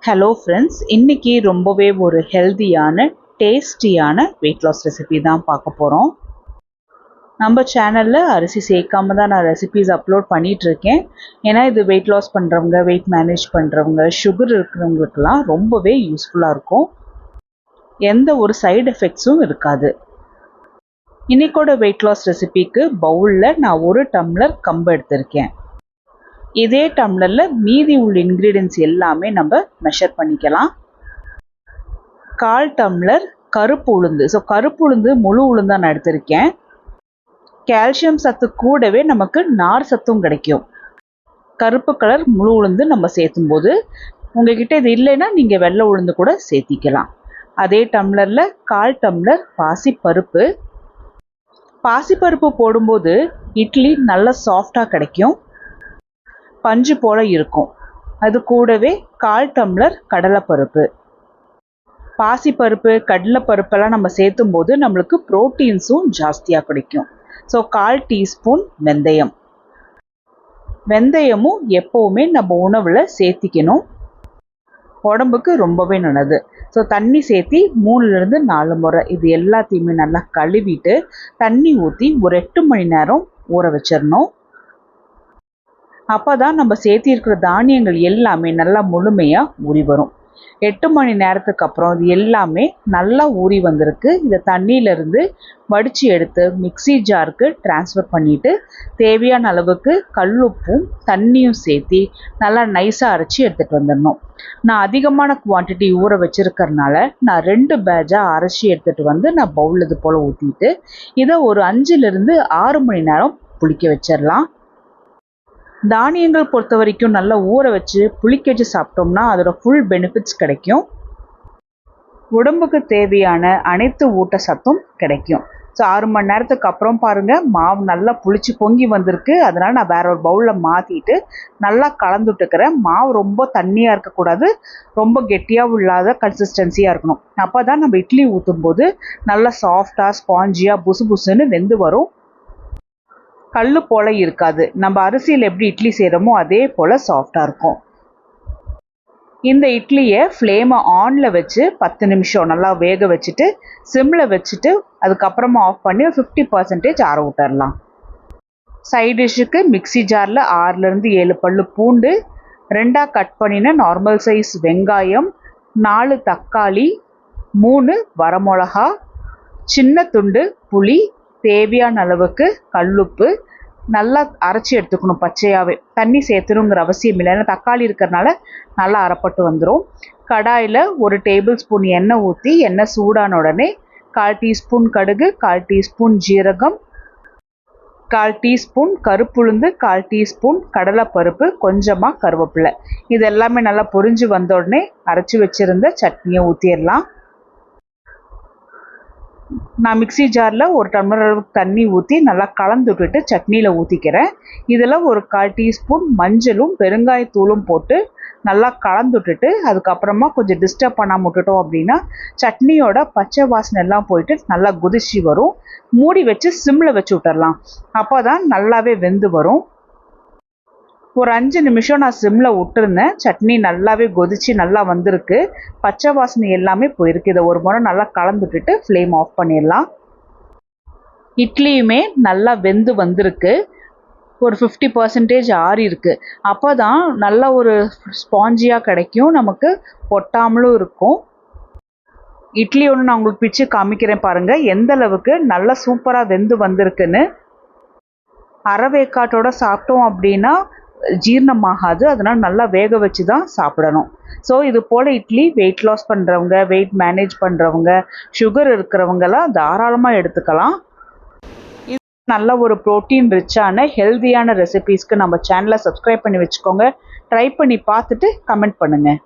Hello friends, இன்றைக்கி ரொம்பவே ஒரு ஹெல்த்தியான டேஸ்டியான வெயிட் லாஸ் ரெசிபி தான் பார்க்க போகிறோம். நம்ம சேனலில் அரிசி சேர்க்காம தான் நான் ரெசிபீஸ் அப்லோட் பண்ணிகிட்ருக்கேன். ஏன்னா இது வெயிட் லாஸ் பண்ணுறவங்க, வெயிட் மேனேஜ் பண்ணுறவங்க, சுகர் இருக்கிறவங்களுக்கெல்லாம் ரொம்பவே யூஸ்ஃபுல்லாக இருக்கும். எந்த ஒரு சைடு எஃபெக்ட்ஸும் இருக்காது. இன்றைக்கோட வெயிட் லாஸ் ரெசிபிக்கு பவுலில் நான் 1 டம்ளர் கம்பு எடுத்திருக்கேன். இதே டம்ளரில் மீதி உள்ள இன்க்ரீடியன்ஸ் எல்லாமே நம்ம மெஷர் பண்ணிக்கலாம். 1/4 டம்ளர் கருப்பு உளுந்து. கருப்பு உளுந்து முழு உளுந்தாக நான் எடுத்திருக்கேன். கால்சியம் சத்து கூடவே நமக்கு நார் சத்தும் கிடைக்கும். கருப்பு கலர் முழு உளுந்து நம்ம சேர்த்தும் போது, உங்ககிட்ட இது இல்லைன்னா நீங்கள் வெள்ளை உளுந்து கூட சேர்த்திக்கலாம். அதே டம்ளரில் 1/4 டம்ளர் பாசிப்பருப்பு. பாசிப்பருப்பு போடும்போது இட்லி நல்லா சாஃப்டாக கிடைக்கும், பஞ்சு போல இருக்கும். அது கூடவே 1/4 டம்ளர் கடலைப்பருப்பு. பாசிப்பருப்பு, கடலைப்பருப்பெல்லாம் நம்ம சேர்த்தும் போது நம்மளுக்கு ப்ரோட்டீன்ஸும் ஜாஸ்தியாக கிடைக்கும். 1/4 டீஸ்பூன் வெந்தயம். வெந்தயமும் எப்போவுமே நம்ம உணவில் சேர்த்திக்கணும், உடம்புக்கு ரொம்பவே நல்லது. தண்ணி சேர்த்தி 3லேருந்து 4 முறை இது எல்லாத்தையுமே நல்லா கழுவிட்டு தண்ணி ஊற்றி ஒரு 8 மணி நேரம் ஊற வச்சிடணும். அப்போ தான் நம்ம சேர்த்திருக்கிற தானியங்கள் எல்லாமே நல்லா முழுமையாக ஊறி வரும். 8 மணி நேரத்துக்கு அப்புறம் இது எல்லாமே நல்லா ஊறி வந்திருக்கு. இதை தண்ணியிலேருந்து வடித்து எடுத்து மிக்ஸி ஜாருக்கு ட்ரான்ஸ்ஃபர் பண்ணிவிட்டு தேவையான அளவுக்கு கல்லுப்பும் தண்ணியும் சேர்த்தி நல்லா நைஸாக அரைச்சி எடுத்துகிட்டு வந்துடணும். நான் அதிகமான குவான்டிட்டி ஊற வச்சுருக்கறனால நான் 2 பேட்சாக அரைச்சி எடுத்துகிட்டு வந்து நான் பவுல் இது போல் ஊற்றிட்டு இதை ஒரு 5லேருந்து 6 மணி நேரம் புளிக்க வச்சிடலாம். தானியங்கள் பொறுத்த வரைக்கும் நல்லா ஊற வச்சு புளிக்க வச்சு சாப்பிட்டோம்னா அதோட ஃபுல் பெனிஃபிட்ஸ் கிடைக்கும். உடம்புக்கு தேவையான அனைத்து ஊட்டச்சத்தும் கிடைக்கும். 6 மணி நேரத்துக்கு அப்புறம் பாருங்கள், மாவு நல்லா புளிச்சு பொங்கி வந்திருக்கு. அதனால் நான் வேற ஒரு பவுலில் மாற்றிட்டு நல்லா கலந்துட்டுக்கிறேன். மாவு ரொம்ப தண்ணியாக இருக்கக்கூடாது, ரொம்ப கெட்டியாகவும் இல்லாத கன்சிஸ்டன்சியாக இருக்கணும். அப்போ தான் நம்ம இட்லி ஊற்றும் போது நல்லா சாஃப்டாக ஸ்பாஞ்சியாக புசு புசுன்னு வெந்து வரும், கல் போல் இருக்காது. நம்ம அரிசியில் எப்படி இட்லி செய்கிறோமோ அதே போல் சாஃப்டாக இருக்கும். இந்த இட்லியை ஃப்ளேமை ஆனில் வச்சு 10 நிமிஷம் நல்லா வேக வச்சுட்டு சிம்மில் வச்சுட்டு அதுக்கப்புறமா ஆஃப் பண்ணி 50% ஆற விட்டுறலாம். சைட் டிஷ்ஷுக்கு மிக்ஸி ஜாரில் 6லேருந்து 7 பல்லு பூண்டு, 2ஆக கட் பண்ணின நார்மல் சைஸ் வெங்காயம், 4 தக்காளி, 3 வரமிளகா, சின்ன துண்டு புளி, தேவையான அளவுக்கு கல்லுப்பு, நல்லா அரைச்சி எடுத்துக்கணும். பச்சையாகவே தண்ணி சேர்த்துணுங்கிற அவசியம் இல்லை, ஏன்னா தக்காளி இருக்கிறனால நல்லா அரைப்பட்டு வந்துடும். கடாயில் 1 டேபிள் ஸ்பூன் எண்ணெய் ஊற்றி எண்ணெய் சூடான உடனே 1/4 டீஸ்பூன் கடுகு, 1/4 டீஸ்பூன் ஜீரகம், 1/4 டீஸ்பூன் கருப்புளுந்து, 1/4 டீஸ்பூன் கடலைப்பருப்பு, கொஞ்சமாக கருவேப்பிலை, இது எல்லாமே நல்லா பொரிஞ்சு வந்த உடனே அரைச்சி வச்சுருந்த சட்னியை ஊற்றிடலாம். நான் மிக்ஸி ஜாரில் 1 டம்ளர் அளவுக்கு தண்ணி ஊற்றி நல்லா கலந்து விட்டுட்டு சட்னியில் ஊற்றிக்கிறேன். இதில் ஒரு 1/4 டீஸ்பூன் மஞ்சளும் பெருங்காயத்தூளும் போட்டு நல்லா கலந்து விட்டுட்டு அதுக்கப்புறமா கொஞ்சம் டிஸ்டர்ப் பண்ணாமல் விட்டுட்டோம் அப்படின்னா சட்னியோட பச்சை வாசனை எல்லாம் போயிட்டு நல்லா கொதிச்சு வரும். மூடி வச்சு சிம்மில் வச்சு விட்டுறலாம். அப்போ தான் நல்லாவே வெந்து வரும். ஒரு 5 நிமிஷம் நான் சிம்மில் விட்டுருந்தேன். சட்னி நல்லாவே கொதிச்சு நல்லா வந்திருக்கு, பச்சை வாசனை எல்லாமே போயிருக்கு. இதை ஒரு முறை நல்லா கலந்துட்டுட்டு ஃப்ளேம் ஆஃப் பண்ணிடலாம். இட்லியுமே நல்லா வெந்து வந்திருக்கு, ஒரு 50% ஆறி இருக்கு. அப்போ தான் நல்லா ஒரு ஸ்பாஞ்சியாக கிடைக்கும், நமக்கு ஒட்டாமலும் இருக்கும். இட்லி ஒன்று நான் உங்களுக்கு பிச்சு காமிக்கிறேன் பாருங்கள், எந்த அளவுக்கு நல்லா சூப்பராக வெந்து வந்திருக்குன்னு. அரைவேக்காட்டோட சாப்பிட்டோம் அப்படின்னா ஜீரணமாகாது, அதனால் நல்லா வேக வச்சு தான் சாப்பிடணும். இது போல் இட்லி வெயிட் லாஸ் பண்ணுறவங்க, வெயிட் மேனேஜ் பண்ணுறவங்க, சுகர் இருக்கிறவங்கலாம் தாராளமாக எடுத்துக்கலாம். இது நல்ல ஒரு ப்ரோட்டீன் ரிச்சான ஹெல்த்தியான ரெசிபீஸ்க்கு நம்ம சேனலை சப்ஸ்கிரைப் பண்ணி வச்சுக்கோங்க. ட்ரை பண்ணி பார்த்துட்டு கமெண்ட் பண்ணுங்கள்.